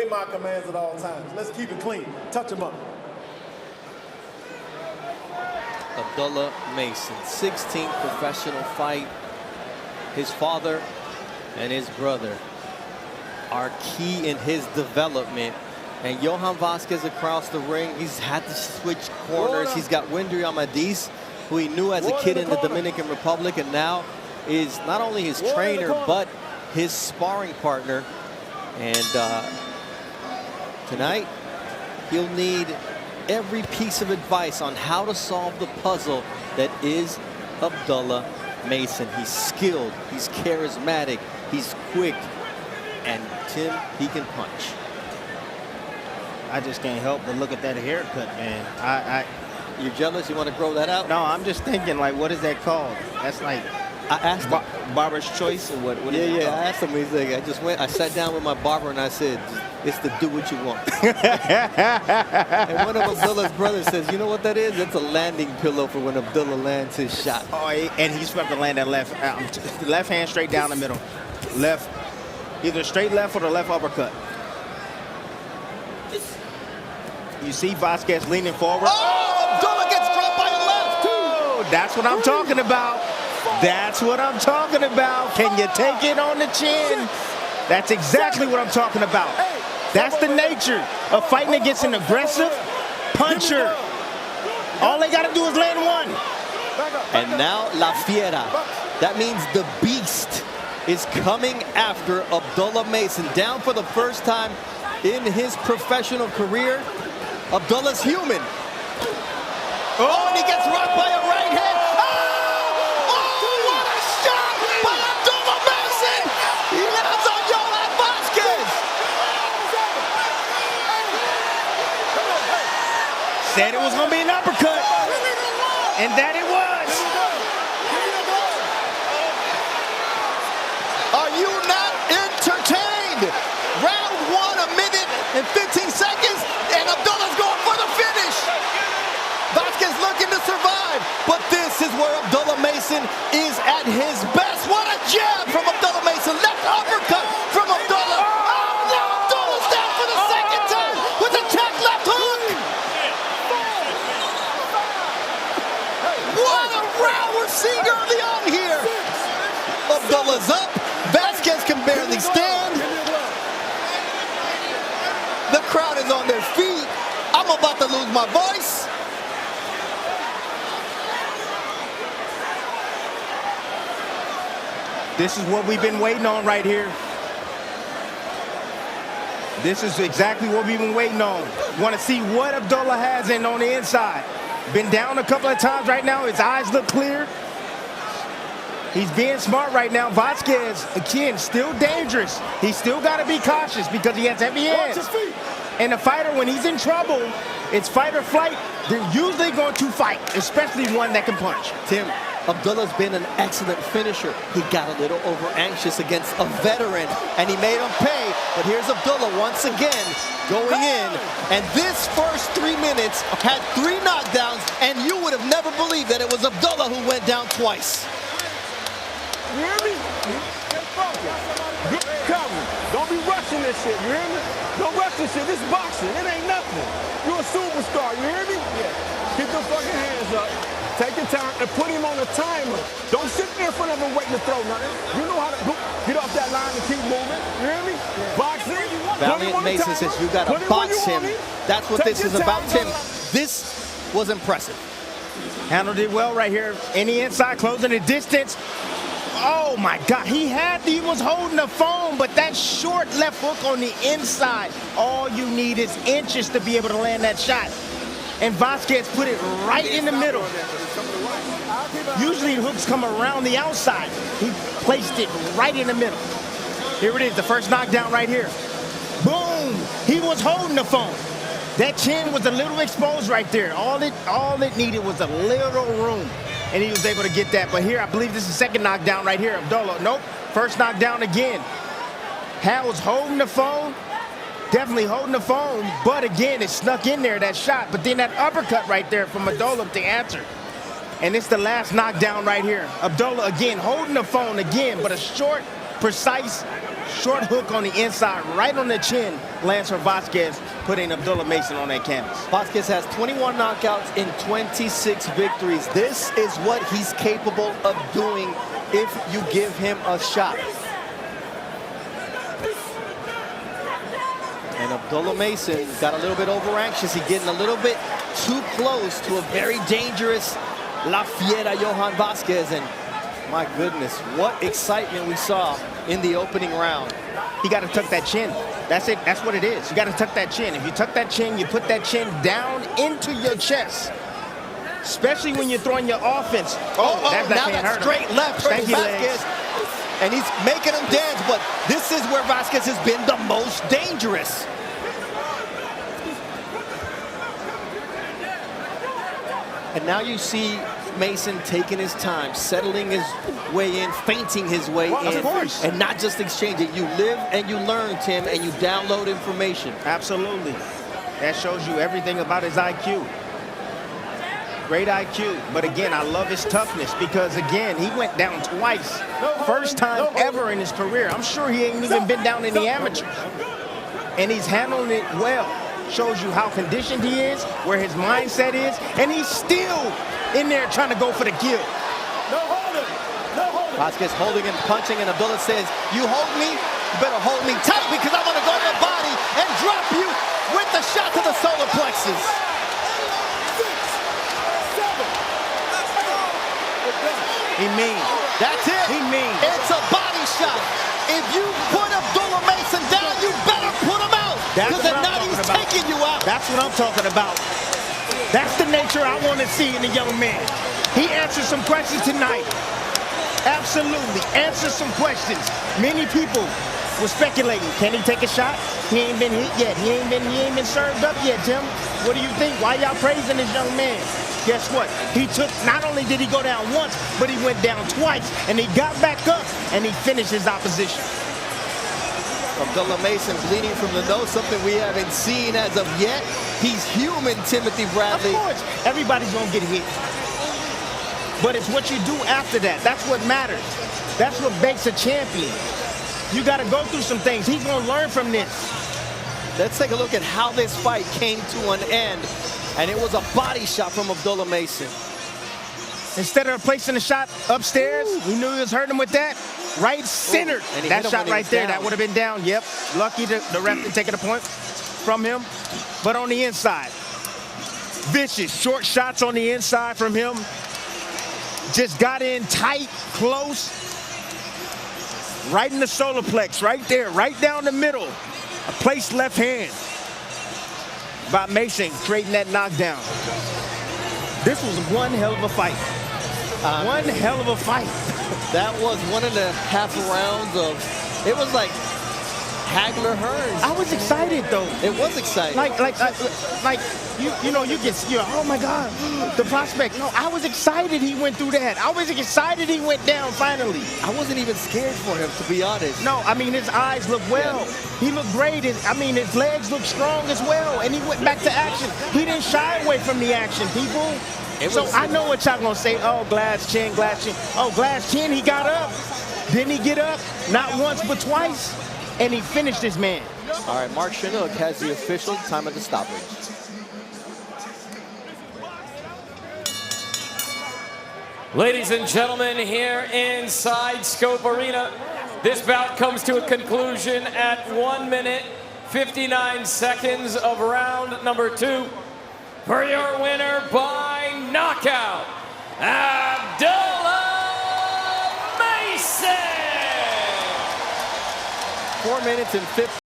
obey my commands at all times. Let's keep it clean. Touch him up. Abdullah Mason, 16th professional fight. His father and his brother are key in his development. And Johan Vazquez across the ring, he's had to switch corners. He's got Wendy Amadis, who he knew as a kid in the Dominican Republic, and now is not only his trainer, but his sparring partner. And tonight, he'll need every piece of advice on how to solve the puzzle that is Abdullah Mason. He's skilled, he's charismatic, he's quick, and Tim, he can punch. I just can't help but look at that haircut, man. You're jealous? You want to grow that out? No, I'm just thinking, like, what is that called? That's like I asked barber's choice or what? Yeah. I asked him. He's like, I sat down with my barber and I said, it's to do what you want. And one of Abdullah's brothers says, you know what that is? That's a landing pillow for when Abdullah lands his shot. Oh, and he's supposed to land that left hand straight down the middle. Left, either straight left or the left uppercut. You see Vazquez leaning forward. Oh, Abdullah gets dropped by the left. Oh, that's what I'm talking about. That's what I'm talking about. Can you take it on the chin? That's exactly what I'm talking about. That's the nature of fighting against an aggressive puncher. All they got to do is land one. And now La Fiera. That means the beast is coming after Abdullah Mason. Down for the first time in his professional career. Abdullah's human. Oh, and he gets rocked by a right hand. Oh, what a shot by Abdullah Mason. He lands on Johan Vazquez. Said it was going to be an uppercut. And that it was. Are you not entertained? Round one, 1 minute and 15 seconds, and Abdullah's going for the finish. Vazquez looking to survive, but this is where Abdullah Mason is at his best. What a jab from Abdullah Mason. Left uppercut from Abdullah. Oh, now Abdullah's down for the second time with a check left hook. What a round we're seeing early on here. Abdullah's up. Vazquez can barely stand. The crowd is on their feet. I'm about to lose my voice. This is what we've been waiting on right here. This is exactly what we've been waiting on. Want to see what Abdullah has in on the inside. Been down a couple of times right now. His eyes look clear. He's being smart right now. Vazquez, again, still dangerous. He's still got to be cautious because he has heavy hands. And the fighter, when he's in trouble, it's fight or flight. They're usually going to fight, especially one that can punch. Tim, Abdullah's been an excellent finisher. He got a little over-anxious against a veteran, and he made him pay. But here's Abdullah once again going in. And this first 3 minutes had 3 knockdowns, and you would have never believed that it was Abdullah who went down twice. You hear me? Get focused. Good cover. Don't be rushing this shit, you hear me? Don't rush this shit. This is boxing. It ain't nothing. You're a superstar, you hear me? Yeah. Get those fucking hands up. Take your time and put him on a timer. Don't sit there in front of him waiting to throw nothing. You know how to get off that line and keep moving. You hear me? Boxing. Valiant Mason says you got to box him. That's what this is about, Tim. This was impressive. Handled it well right here. Any inside, closing the distance. Oh my God, he was holding the phone, but that short left hook on the inside. All you need is inches to be able to land that shot. And Vazquez put it right in the middle. Usually hooks come around the outside. He placed it right in the middle. Here it is, the first knockdown right here. Boom, he was holding the phone. That chin was a little exposed right there. All it needed was a little room. And he was able to get that. But here, I believe this is the second knockdown right here. Abdullah, nope. First knockdown again. Hal's holding the phone. Definitely holding the phone. But again, it snuck in there, that shot. But then that uppercut right there from Abdullah to answer. And it's the last knockdown right here. Abdullah again holding the phone again. But a short, precise Short hook on the inside, right on the chin, lands for Vazquez, putting Abdullah Mason on that canvas. Vazquez has 21 knockouts in 26 victories. This is what he's capable of doing if you give him a shot. And Abdullah Mason got a little bit over-anxious. He's getting a little bit too close to a very dangerous La Fiera Johan Vazquez. And my goodness, what excitement we saw in the opening round. You got to tuck that chin. That's it. That's what it is. You got to tuck that chin. If you tuck that chin, you put that chin down into your chest. Especially when you're throwing your offense. Now that straight left hurts Vazquez. And he's making him dance, but this is where Vazquez has been the most dangerous. And now you see Mason taking his time, settling his way in, feinting his way in, and not just exchanging. You live and you learn, Tim, and you download information. Absolutely. That shows you everything about his IQ. Great IQ. But again, I love his toughness because, again, he went down twice. First time ever in his career. I'm sure he ain't even been down in the amateurs. And he's handling it well. Shows you how conditioned he is, where his mindset is, and he's still in there trying to go for the kill. No holding. No holding. Vazquez holding and punching, and Abdullah says, you hold me, you better hold me tight because I'm going to go to the body and drop you with the shot to the solar plexus. 6, 7. He mean. That's it. He mean. It's a body shot. If you put Abdullah Mason down, you better put him out. Because if not, he's taking you out. That's what I'm talking about. That's the nature I want to see in a young man. He answered some questions tonight. Absolutely. Answered some questions. Many people were speculating. Can he take a shot? He ain't been hit yet. He ain't been served up yet, Tim. What do you think? Why y'all praising this young man? Guess what? He took, not only did he go down once, but he went down twice, and he got back up, and he finished his opposition. Abdullah Mason bleeding from the nose, something we haven't seen as of yet. He's human, Timothy Bradley. Of course, everybody's gonna get hit. But it's what you do after that. That's what matters. That's what makes a champion. You gotta go through some things. He's gonna learn from this. Let's take a look at how this fight came to an end. And it was a body shot from Abdullah Mason. Instead of placing the shot upstairs, he knew he was hurting him with that. Right center. That shot right there, that would have been down. Yep. Lucky the ref didn't take it a point from him. But on the inside, vicious short shots on the inside from him. Just got in tight, close. Right in the solar plex, right there, right down the middle. A placed left hand by Mason, creating that knockdown. This was one hell of a fight. One hell of a fight. That was 1.5 rounds of, it was like Hagler-Hearns. I was excited though. It was exciting. Like you know, you get, oh my God, the prospect. No, I was excited he went through that. I was excited he went down finally. I wasn't even scared for him, to be honest. No, I mean, his eyes look well. Yeah. He looked great. His legs look strong as well. And he went back to action. He didn't shy away from the action, people. So I know what y'all gonna say. Oh, glass chin, glass chin. Oh, glass chin, he got up. Didn't he get up? Not once, but twice. And he finished this man. All right, Mark Chinook has the official time of the stoppage. Ladies and gentlemen, here inside Scope Arena, this bout comes to a conclusion at 1 minute, 59 seconds of round number 2. For your winner by knockout, Abdullah Mason! 4 minutes and 50.